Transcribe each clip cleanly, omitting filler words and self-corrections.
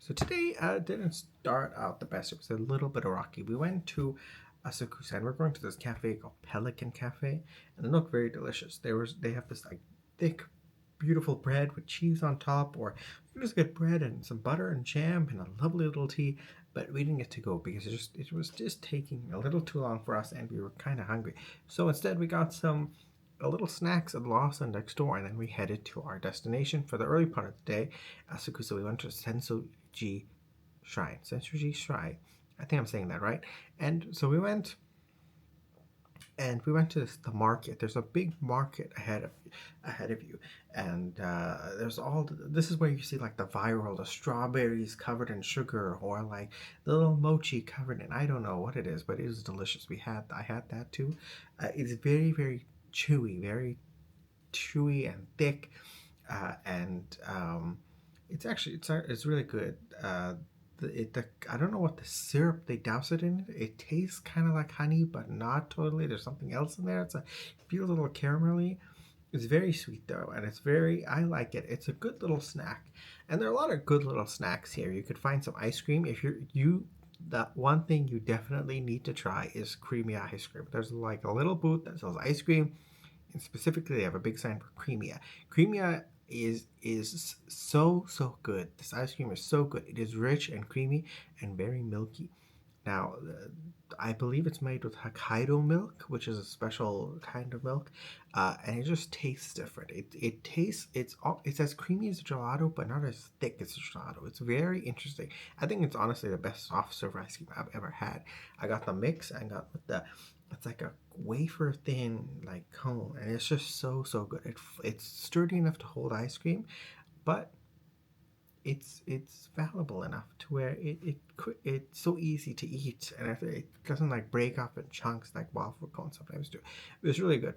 So today didn't start out the best. It was a little bit rocky. We went to Asakusa and we're going to this cafe called Pelican Cafe, and they look very delicious. They have this like thick, beautiful bread with cheese on top, or you just get bread and some butter and jam and a lovely little tea. But we didn't get to go because it was just taking a little too long for us, and we were kind of hungry. So instead, we got some a little snacks at Lawson next door, and then we headed to our destination for the early part of the day. Asakusa, we went to Senso Ji Shrine. Senso Ji Shrine. I think I'm saying that right. And so we went to the market. There's a big market ahead of you, and there's this is where you see like the strawberries covered in sugar, or like the little mochi covered in, I don't know what it is, but it is delicious. I had that too. It's very chewy and thick, and it's really good. I don't know what the syrup they douse it in. It tastes kind of like honey, but not totally. There's something else in there. It feels a little caramelly. It's very sweet though, and I like it. It's a good little snack, and there are a lot of good little snacks here. You could find some ice cream if the one thing you definitely need to try is creamy ice cream. There's like a little booth that sells ice cream, and specifically they have a big sign for Creamia. Creamia is so good. This ice cream is so good. It is rich and creamy and very milky. Now, I believe it's made with Hokkaido milk, which is a special kind of milk, and it just tastes different. It's as creamy as a gelato, but not as thick as a gelato. It's very interesting. I think it's honestly the best soft serve ice cream I've ever had. I got the mix. I got it's like a wafer thin like cone, and it's just so good. It's sturdy enough to hold ice cream, but it's fallible enough to where it's so easy to eat, and it doesn't like break up in chunks like waffle cones sometimes do. It was really good.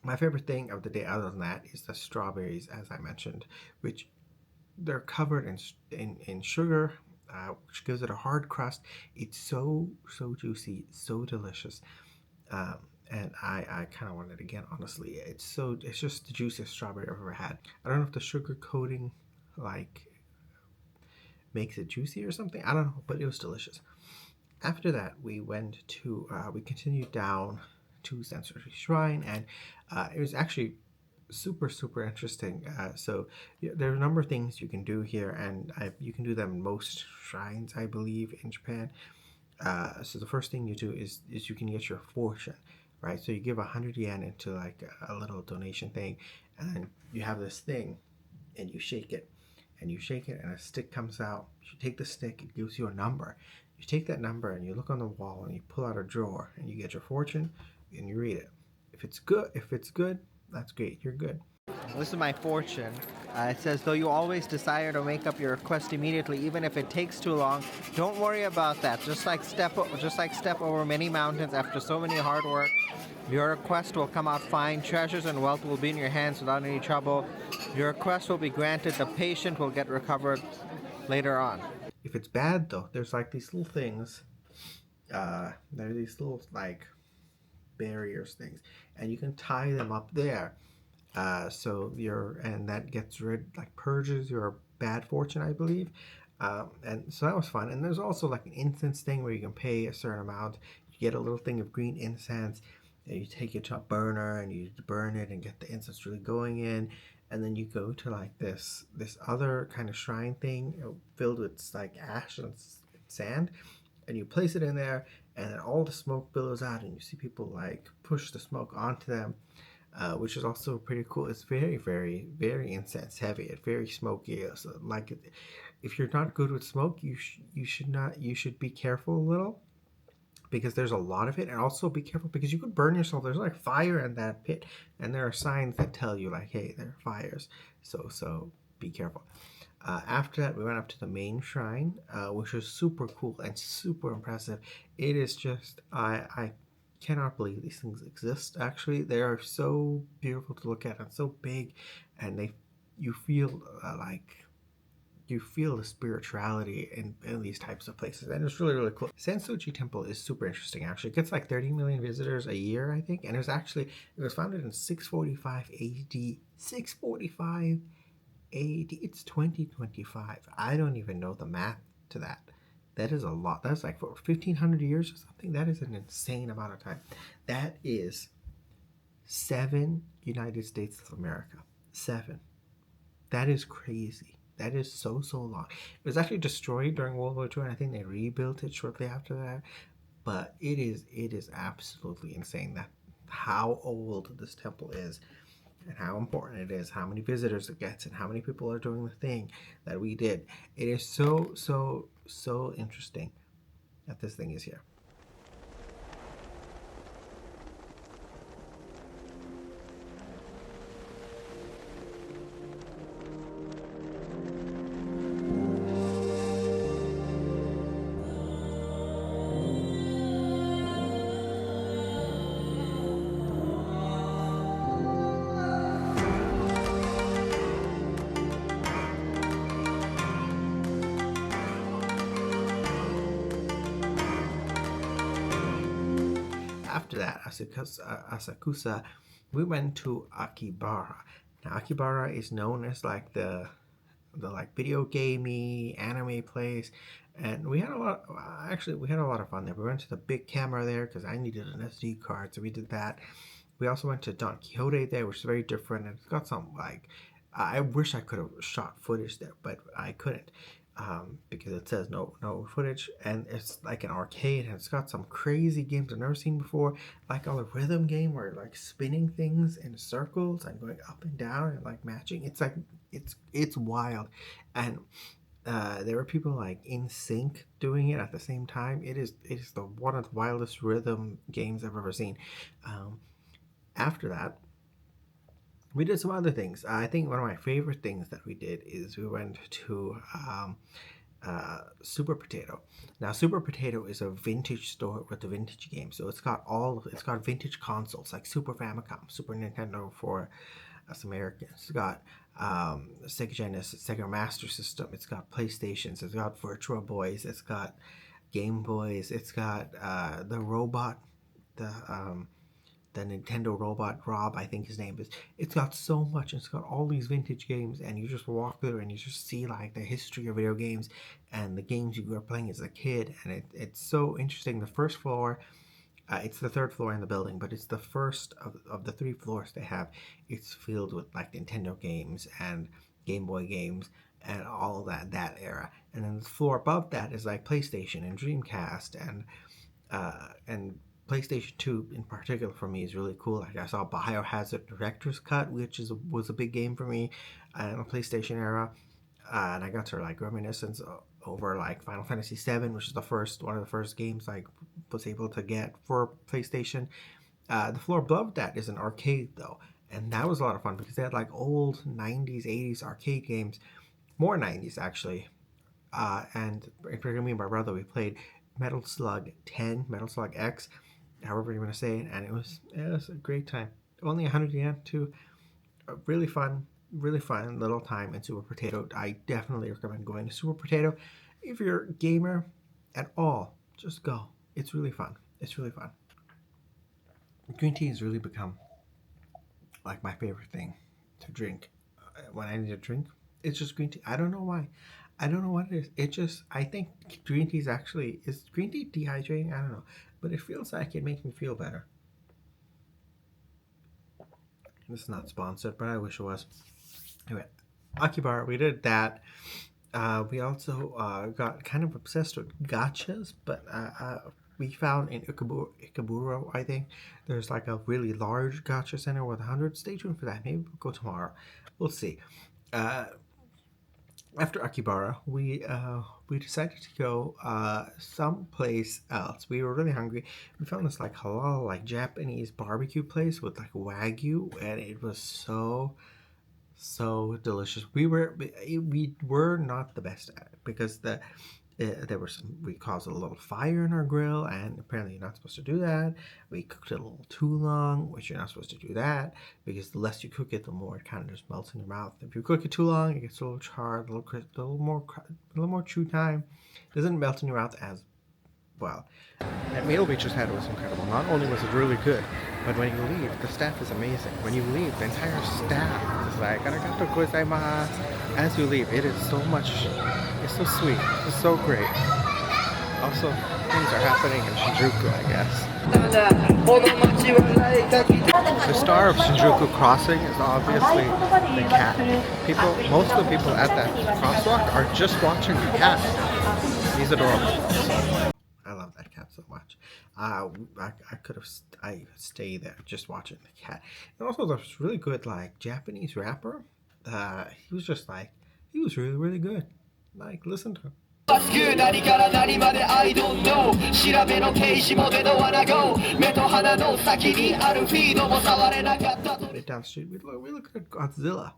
My favorite thing of the day other than that is the strawberries, as I mentioned, which they're covered in sugar, which gives it a hard crust. It's so juicy, so delicious, and I kind of want it again. Honestly, it's just the juiciest strawberry I've ever had. I don't know if the sugar coating like makes it juicy or something. I don't know, but it was delicious. After that, we continued down to Senso Ji Shrine, and it was actually super interesting. So there are a number of things you can do here, and you can do them in most shrines, I believe, in Japan. So the first thing you do is you can get your fortune, right? So you give 100 yen into like a little donation thing, and then you have this thing, and you shake it, and a stick comes out. You take the stick, it gives you a number. You take that number and you look on the wall and you pull out a drawer and you get your fortune and you read it. If it's good, that's great. You're good. This is my fortune. It says, though you always desire to make up your request immediately, even if it takes too long, don't worry about that. Just like step over many mountains after so many hard work, your request will come out fine. Treasures and wealth will be in your hands without any trouble. Your request will be granted. The patient will get recovered later on. If it's bad though, there's like these little things. There are these little like barriers things, and you can tie them up there. And that purges your bad fortune, I believe. And so that was fun. And there's also like an incense thing where you can pay a certain amount. You get a little thing of green incense, and you take it to a burner and you burn it and get the incense really going in. And then you go to like this other kind of shrine thing filled with like ash and sand, and you place it in there, and then all the smoke billows out, and you see people like push the smoke onto them. Which is also pretty cool. It's very incense heavy. It's very smoky. So like, if you're not good with smoke, you should be careful a little, because there's a lot of it. And also be careful because you could burn yourself. There's like fire in that pit, and there are signs that tell you like, hey, there are fires. So be careful. After that, we went up to the main shrine, which was super cool and super impressive. It is just I cannot believe these things exist. Actually, they are so beautiful to look at and so big, and you feel the spirituality in these types of places, and it's really cool. Senso Ji Temple is super interesting. Actually, it gets like 30 million visitors a year, I think, and it was founded in 645 AD. 645 AD. It's 2025. I don't even know the math to that. That is a lot. That's like for 1,500 years or something. That is an insane amount of time. That is 7 United States of America. 7. That is crazy. That is so long. It was actually destroyed during World War II, and I think they rebuilt it shortly after that. But it is absolutely insane that how old this temple is and how important it is, how many visitors it gets, and how many people are doing the thing that we did. It is so interesting that this thing is here. After that, Asakusa, we went to Akihabara. Now, Akihabara is known as like the like video gamey anime place, and we had a lot. Actually, we had a lot of fun there. We went to the big camera there because I needed an SD card, so we did that. We also went to Don Quixote there, which is very different, and it's got some like. I wish I could have shot footage there, but I couldn't. Because it says no footage, and it's like an arcade, and it's got some crazy games I've never seen before, like a rhythm game where like spinning things in circles and going up and down and like matching. It's like it's wild, and there were people like in sync doing it at the same time. It is the one of the wildest rhythm games I've ever seen. After that, we did some other things. I think one of my favorite things that we did is we went to Super Potato. Now, Super Potato is a vintage store with the vintage games. So it's got vintage consoles like Super Famicom, Super Nintendo for us Americans. It's got Sega Genesis, Sega Master System. It's got PlayStations. It's got Virtual Boys. It's got Game Boys. It's got the robot, the Nintendo robot, Rob, I think his name is. It's got so much. It's got all these vintage games, and you just walk through and you just see like the history of video games and the games you were playing as a kid, and it's so interesting. The first floor, it's the third floor in the building, but it's the first of the 3 floors they have. It's filled with like Nintendo games and Game Boy games and all of that era. And then the floor above that is like PlayStation and Dreamcast and PlayStation 2 in particular for me is really cool. Like I saw Biohazard Director's Cut, which was a big game for me in the PlayStation era, and I got to like reminiscence over like Final Fantasy VII, which is one of the first games I was able to get for PlayStation. The floor above that is an arcade though, and that was a lot of fun because they had like old 90s, 80s arcade games, more 90s actually, and for me and my brother we played Metal Slug 10, Metal Slug X, however you want to say it, and it was a great time. Only 100 yen too. Really fun little time in Super Potato. I definitely recommend going to Super Potato. If you're a gamer at all, just go. It's really fun. Green tea has really become like my favorite thing to drink. When I need a drink, it's just green tea. I don't know why. I don't know what it is. I think green tea is green tea dehydrating? I don't know. But it feels like it makes me feel better. This is not sponsored, but I wish it was. Anyway, Akihabara, we did that. We also got kind of obsessed with gachas, but we found in Ikeburo, I think, there's like a really large gacha center with 100. Stay tuned for that. Maybe we'll go tomorrow. We'll see. After Akihabara, we decided to go someplace else. We were really hungry. We found this like halal, like Japanese barbecue place with like wagyu, and it was so delicious. We were not the best at it because there were we caused a little fire in our grill, and apparently you're not supposed to do that. We cooked it a little too long, which you're not supposed to do that because the less you cook it, the more it kind of just melts in your mouth. If you cook it too long, it gets a little charred, a little crisp, a little more chew time. It doesn't melt in your mouth as well. That meal we just had was incredible. Not only was it really good, but when you leave, the staff is amazing. When you leave, the entire staff It's like arigato gozaimasu as you leave. It is so much, it's so sweet, it's so great. Also, things are happening in Shinjuku, I guess. The star of Shinjuku crossing is obviously the cat. Most of the people at that crosswalk are just watching the cat. He's adorable. I love that cat so much. I stay there just watching the cat. And also there's really good like Japanese rapper. He was just like, he was really, really good. Like, listen to him. Right down the street, we look at Godzilla.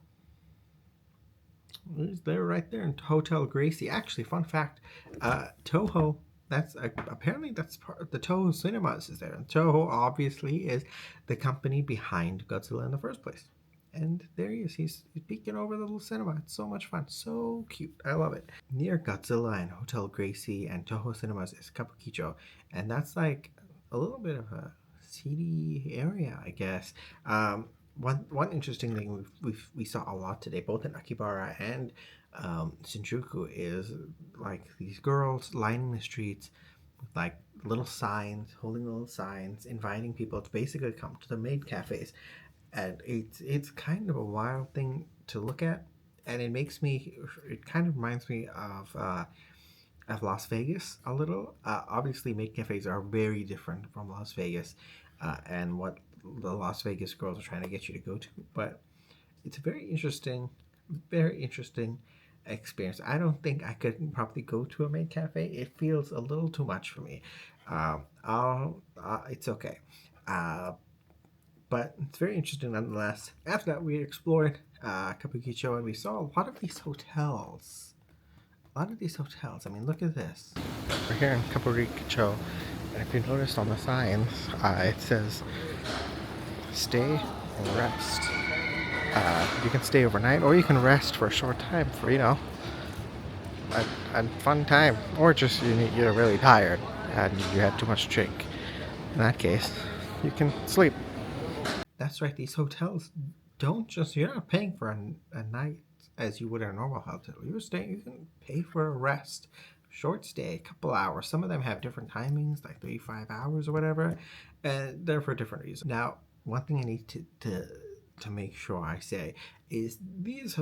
He's there right there in Hotel Gracie. Actually, fun fact, Toho, that's apparently that's part of the Toho Cinemas is there. And Toho obviously is the company behind Godzilla in the first place. And there he is. He's peeking over the little cinema. It's so much fun. So cute. I love it. Near Godzilla and Hotel Gracie and Toho Cinemas is Kabukicho. And that's like a little bit of a seedy area, I guess. One interesting thing we saw a lot today, both in Akihabara and Shinjuku, is like these girls lining the streets with like little signs, holding little signs, inviting people to basically come to the maid cafes. And it's kind of a wild thing to look at, and it kind of reminds me of Las Vegas a little. Obviously, maid cafes are very different from Las Vegas, and what the Las Vegas girls are trying to get you to go to. But it's a very interesting experience. I don't think I could probably go to a maid cafe. It feels a little too much for me. It's okay. But it's very interesting nonetheless. After that, we explored Kabukicho, and we saw a lot of these hotels. I mean, look at this. We're here in Kabukicho, and if you notice on the signs, it says, stay and rest. You can stay overnight, or you can rest for a short time for, a fun time. Or just you're really tired, and you had too much to drink. In that case, you can sleep. That's right, these hotels you're not paying for a night as you would in a normal hotel. You can pay for a rest, short stay, a couple hours. Some of them have different timings, like 3-5 hours or whatever, and they're for different reasons. Now, one thing I need to make sure I say is these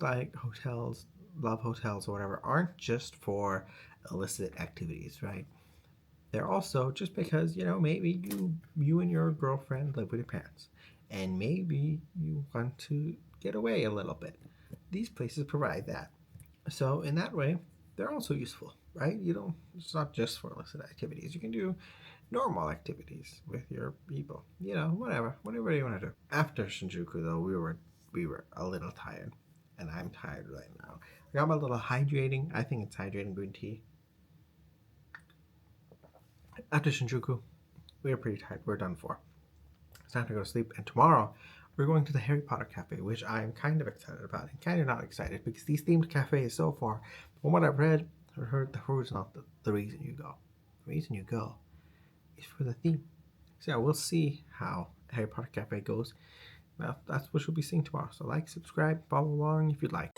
like hotels, love hotels or whatever, aren't just for illicit activities, right? They're also just because, maybe you and your girlfriend live with your parents, and maybe you want to get away a little bit. These places provide that. So in that way, they're also useful, right? It's not just for illicit activities. You can do normal activities with your people, whatever you want to do. After Shinjuku, though, we were a little tired, and I'm tired right now. I got my little hydrating, I think it's hydrating green tea. After Shinjuku, we are pretty tired. We're done for. It's time to go to sleep. And tomorrow, we're going to the Harry Potter Cafe, which I'm kind of excited about and kind of not excited because these themed cafes so far, from what I've read or heard, the food is not the reason you go. The reason you go is for the theme. So yeah, we'll see how Harry Potter Cafe goes. Now, that's what you'll be seeing tomorrow. So like, subscribe, follow along if you'd like.